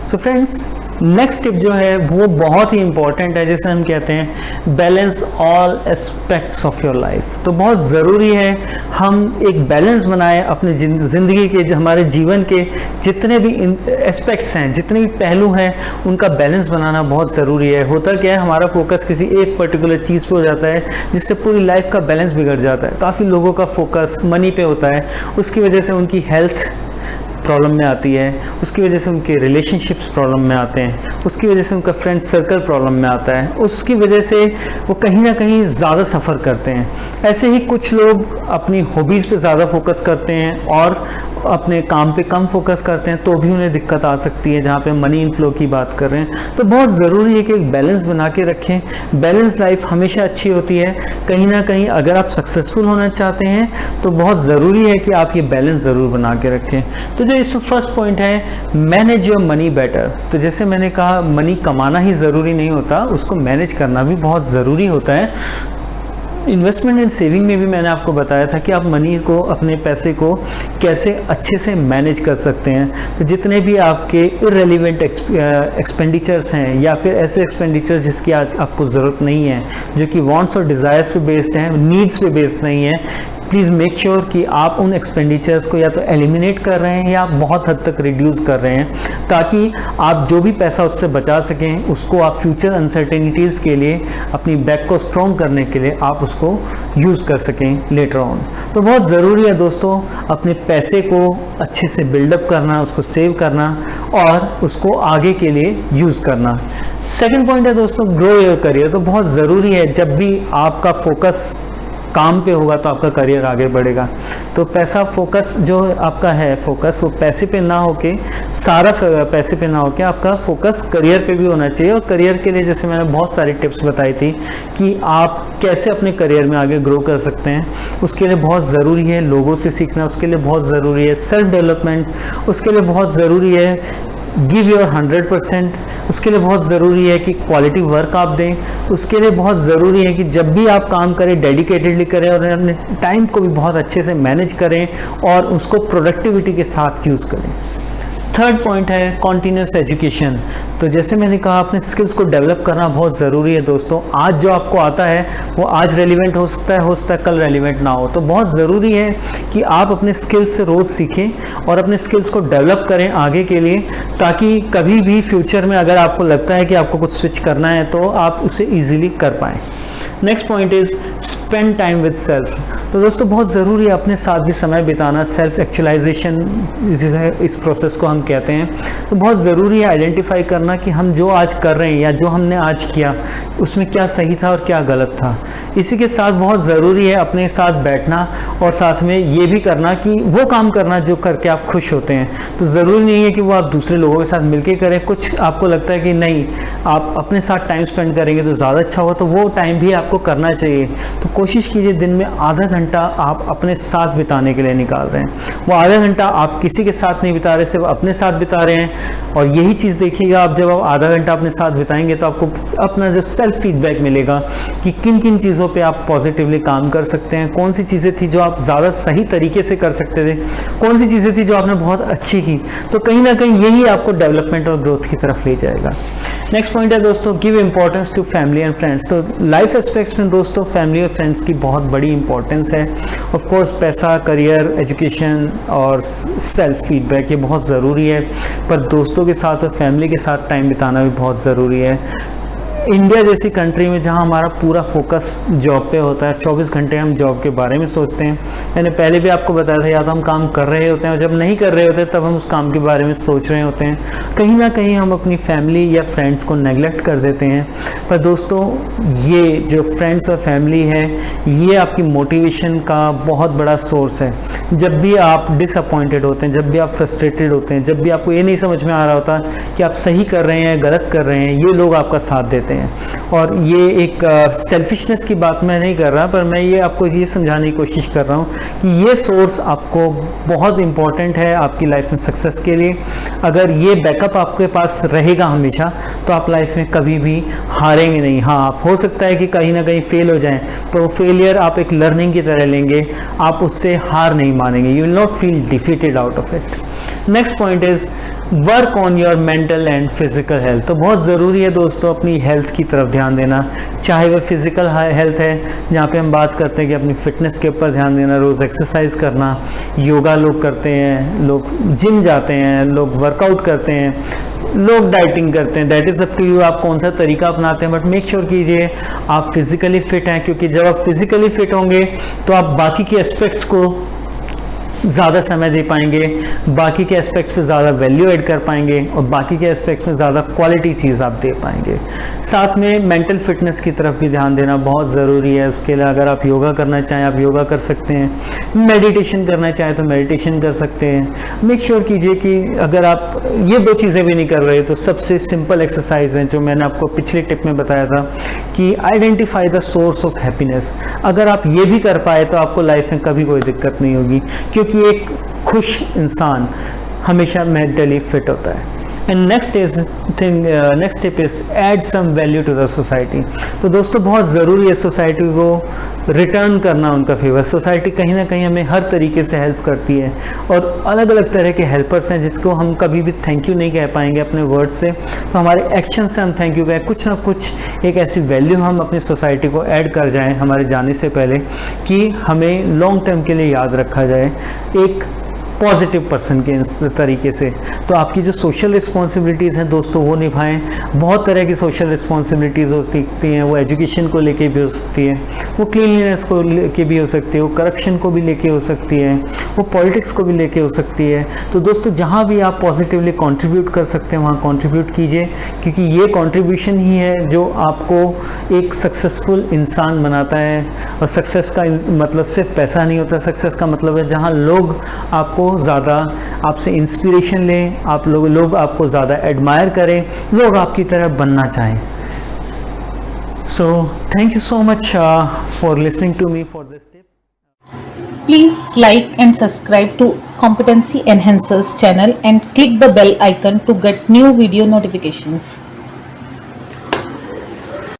So friends, next tip जो है वो बहुत ही इंपॉर्टेंट है, जैसे हम कहते हैं balance all aspects of your life. तो बहुत ज़रूरी है हम एक बैलेंस बनाएं अपनी ज़िंदगी के, जो हमारे जीवन के जितने भी एस्पेक्ट्स हैं, जितने भी पहलू हैं, उनका बैलेंस बनाना बहुत ज़रूरी है। होता क्या है, हमारा फोकस किसी एक पर्टिकुलर चीज़ पे हो जाता है जिससे पूरी लाइफ का बैलेंस बिगड़ जाता है। काफ़ी लोगों का फोकस मनी पे होता है, उसकी वजह से उनकी हेल्थ प्रॉब्लम में आती है, उसकी वजह से उनके रिलेशनशिप्स प्रॉब्लम में आते हैं, उसकी वजह से उनका फ्रेंड सर्कल प्रॉब्लम में आता है, उसकी वजह से वो कहीं ना कहीं ज़्यादा सफ़र करते हैं। ऐसे ही कुछ लोग अपनी हॉबीज़ पे ज़्यादा फोकस करते हैं और अपने काम पे कम फोकस करते हैं, तो भी उन्हें दिक्कत आ सकती है, जहाँ पे मनी इनफ्लो की बात कर रहे हैं। तो बहुत ज़रूरी है कि एक बैलेंस बना के रखें। बैलेंस लाइफ हमेशा अच्छी होती है। कहीं ना कहीं अगर आप सक्सेसफुल होना चाहते हैं तो बहुत ज़रूरी है कि आप ये बैलेंस ज़रूर बना के रखें। तो जो इस फर्स्ट पॉइंट है, मैनेज योर मनी बेटर। तो जैसे मैंने कहा, मनी कमाना ही ज़रूरी नहीं होता, उसको मैनेज करना भी बहुत ज़रूरी होता है। इन्वेस्टमेंट एंड सेविंग में भी मैंने आपको बताया था कि आप मनी को, अपने पैसे को कैसे अच्छे से मैनेज कर सकते हैं। तो जितने भी आपके इररेलेवेंट एक्सपेंडिचर्स हैं या फिर ऐसे एक्सपेंडिचर्स जिसकी आज आपको ज़रूरत नहीं है, जो कि वांट्स और डिज़ायर्स पे बेस्ड हैं, नीड्स पे बेस्ड नहीं है, प्लीज़ मेक श्योर कि आप उन एक्सपेंडिचर्स को या तो एलिमिनेट कर रहे हैं या बहुत हद तक रिड्यूस कर रहे हैं, ताकि आप जो भी पैसा उससे बचा सकें उसको आप फ्यूचर अनसर्टेनिटीज़ के लिए, अपनी बैक को स्ट्रॉन्ग करने के लिए आप उसको यूज़ कर सकें लेटर ऑन। तो बहुत ज़रूरी है दोस्तों अपने पैसे को अच्छे से बिल्डअप करना, उसको सेव करना और उसको आगे के लिए यूज़ करना। सेकेंड पॉइंट है दोस्तों, ग्रो योर करियर। तो बहुत ज़रूरी है, जब भी आपका फोकस काम पे होगा तो आपका करियर आगे बढ़ेगा। तो पैसा फोकस जो आपका है, फोकस वो पैसे पे ना होके, सारा पैसे पे ना होके आपका फोकस करियर पे भी होना चाहिए। और करियर के लिए जैसे मैंने बहुत सारी टिप्स बताई थी कि आप कैसे अपने करियर में आगे ग्रो कर सकते हैं। उसके लिए बहुत ज़रूरी है लोगों से सीखना, उसके लिए बहुत ज़रूरी है सेल्फ डेवलपमेंट, उसके लिए बहुत ज़रूरी है गिव योर 100%, उसके लिए बहुत ज़रूरी है कि क्वालिटी वर्क आप दें, उसके लिए बहुत ज़रूरी है कि जब भी आप काम करें डेडिकेटेडली करें और अपने टाइम को भी बहुत अच्छे से मैनेज करें और उसको प्रोडक्टिविटी के साथ यूज़ करें। थर्ड पॉइंट है कॉन्टीन्यूस एजुकेशन। तो जैसे मैंने कहा, अपने स्किल्स को डेवलप करना बहुत ज़रूरी है दोस्तों। आज जो आपको आता है वो आज रेलिवेंट हो सकता है कल रेलिवेंट ना हो। तो बहुत ज़रूरी है कि आप अपने स्किल्स से रोज़ सीखें और अपने स्किल्स को डेवलप करें आगे के लिए, ताकि कभी भी फ्यूचर में अगर आपको लगता है कि आपको कुछ स्विच करना है तो आप उसे ईजिली कर पाएँ। Next point is spend time with self. तो दोस्तों बहुत ज़रूरी है अपने साथ भी समय बिताना, सेल्फ एक्चुअलाइजेशन इस प्रोसेस को हम कहते हैं। तो बहुत ज़रूरी है आइडेंटिफाई करना कि हम जो आज कर रहे हैं या जो हमने आज किया उसमें क्या सही था और क्या गलत था। इसी के साथ बहुत ज़रूरी है अपने साथ बैठना और साथ में ये भी करना कि वो काम करना जो करके आप खुश होते हैं। तो ज़रूरी नहीं है कि वो आप दूसरे लोगों के साथ मिलकर करें। कुछ आपको लगता है कि नहीं, आप अपने साथ टाइम स्पेंड करेंगे तो ज़्यादा अच्छा हो, तो वो टाइम भी आपको करना चाहिए। तो कोशिश कीजिए दिन में आधा घंटा आप अपने साथ बिताने के लिए निकाल रहे हैं। वो आधा घंटा आप किसी के साथ नहीं बिता रहे, सिर्फ अपने साथ बिता रहे हैं। और यही चीज़ देखिएगा, आप जब आप आधा घंटा अपने साथ बिताएंगे तो आपको अपना जो सेल्फ फीडबैक मिलेगा कि किन किन चीज़ों पे आप पॉजिटिवली काम कर सकते हैं, कौन सी चीज़ें थी जो आप ज़्यादा सही तरीके से कर सकते थे, कौन सी चीज़ें थी जो आपने बहुत अच्छी की। तो कहीं ना कहीं यही आपको डेवलपमेंट और ग्रोथ की तरफ ले जाएगा। नेक्स्ट पॉइंट है दोस्तों, give importance to family and friends. तो लाइफ एस्पेक्ट्स में दोस्तों फैमिली और फ्रेंड्स की बहुत बड़ी इंपॉर्टेंस है। ऑफ कोर्स पैसा, करियर, एजुकेशन और सेल्फ फीडबैक ये बहुत ज़रूरी है, पर दोस्तों के साथ और फैमिली के साथ टाइम बिताना भी बहुत ज़रूरी है। इंडिया जैसी कंट्री में जहां हमारा पूरा फोकस जॉब पे होता है, 24 घंटे हम जॉब के बारे में सोचते हैं। मैंने पहले भी आपको बताया था, या तो हम काम कर रहे होते हैं और जब नहीं कर रहे होते तब हम उस काम के बारे में सोच रहे होते हैं। कहीं ना कहीं हम अपनी फैमिली या फ्रेंड्स को नेगलेक्ट कर देते हैं। पर दोस्तों ये जो फ्रेंड्स और फैमिली है, ये आपकी मोटिवेशन का बहुत बड़ा सोर्स है। जब भी आप डिसअपॉइंटेड होते हैं, जब भी आप फ्रस्ट्रेटेड होते हैं, जब भी आपको ये नहीं समझ में आ रहा होता कि आप सही कर रहे हैं गलत कर रहे हैं, ये लोग आपका साथ देते हैं। और ये एक सेल्फिशनेस की बात मैं नहीं कर रहा, पर मैं ये आपको ये समझाने की कोशिश कर रहा हूँ कि ये सोर्स आपको बहुत इम्पॉर्टेंट है आपकी लाइफ में सक्सेस के लिए। अगर ये बैकअप आपके पास रहेगा हमेशा, तो आप लाइफ में कभी भी हारेंगे नहीं। हाँ, आप हो सकता है कि कहीं ना कहीं फेल हो जाएं, तो फेलियर आप एक लर्निंग की तरह लेंगे, आप उससे हार नहीं मानेंगे। You will not feel defeated out of it. Next point is work on your mental and physical health. तो बहुत ज़रूरी है दोस्तों अपनी हेल्थ की तरफ ध्यान देना, चाहे वह फिजिकल हेल्थ है जहाँ पे हम बात करते हैं कि अपनी फिटनेस के ऊपर ध्यान देना, रोज़ एक्सरसाइज करना, योगा लोग करते हैं, लोग जिम जाते हैं, लोग वर्कआउट करते हैं, लोग डाइटिंग करते हैं, that is up to you, आप कौन सा तरीका अपनाते हैं, बट मेक श्योर कीजिए आप फिजिकली फिट हैं, क्योंकि जब आप फिजिकली फिट होंगे तो आप बाकी के एस्पेक्ट्स को ज़्यादा समय दे पाएंगे, बाकी के एस्पेक्ट्स पे ज़्यादा वैल्यू ऐड कर पाएंगे और बाकी के एस्पेक्ट्स में ज़्यादा क्वालिटी चीज़ आप दे पाएंगे। साथ में मेंटल फिटनेस की तरफ भी ध्यान देना बहुत ज़रूरी है। उसके लिए अगर आप योगा करना चाहें आप योगा कर सकते हैं, मेडिटेशन करना चाहें तो मेडिटेशन कर सकते हैं। मेक श्योर कीजिए कि अगर आप ये दो चीज़ें भी नहीं कर रहे तो सबसे सिंपल एक्सरसाइज है जो मैंने आपको पिछले टिप में बताया था कि identify the source of happiness. अगर आप ये भी कर पाए तो आपको लाइफ में कभी कोई दिक्कत नहीं होगी, क्योंकि एक खुश इंसान हमेशा मेंटली फिट होता है। And next tip is add some value to the society. तो दोस्तों बहुत ज़रूरी है सोसाइटी को रिटर्न करना उनका फेवर। सोसाइटी कहीं ना कहीं हमें हर तरीके से हेल्प करती है और अलग अलग तरह के हेल्पर्स हैं जिसको हम कभी भी थैंक यू नहीं कह पाएंगे अपने वर्ड से, तो हमारे एक्शन से हम थैंक यू कहें। कुछ ना कुछ एक ऐसी वैल्यू हम अपनी सोसाइटी को ऐड कर जाएं हमारे जाने से पहले कि हमें लॉन्ग टर्म के लिए याद रखा जाए एक पॉजिटिव पर्सन के तरीके से। तो आपकी जो सोशल रिस्पॉन्सिबिलिटीज़ हैं दोस्तों वो निभाएं। बहुत तरह की सोशल रिस्पॉन्सिबिलिटीज़ हो सकती हैं, वो एजुकेशन को लेके भी हो सकती है, वो क्लीनलीनेस को लेके भी हो सकती है, वो करप्शन को भी लेके हो सकती है, वो पॉलिटिक्स को भी लेके हो सकती है। तो दोस्तों जहाँ भी आप पॉजिटिवली कंट्रीब्यूट कर सकते हैं वहाँ कंट्रीब्यूट कीजिए, क्योंकि ये कंट्रीब्यूशन ही है जो आपको एक सक्सेसफुल इंसान बनाता है। और सक्सेस का मतलब सिर्फ पैसा नहीं होता, सक्सेस का मतलब है जहाँ लोग आपको ज़्यादा आपसे इंस्पिरेशन लें, आप लोग आपको ज़्यादा एडमायर करें, लोग आपकी तरह बनना चाहें। So thank you so much for listening to me for this tip. Please like and subscribe to Competency Enhancers channel and click the bell icon to get new video notifications.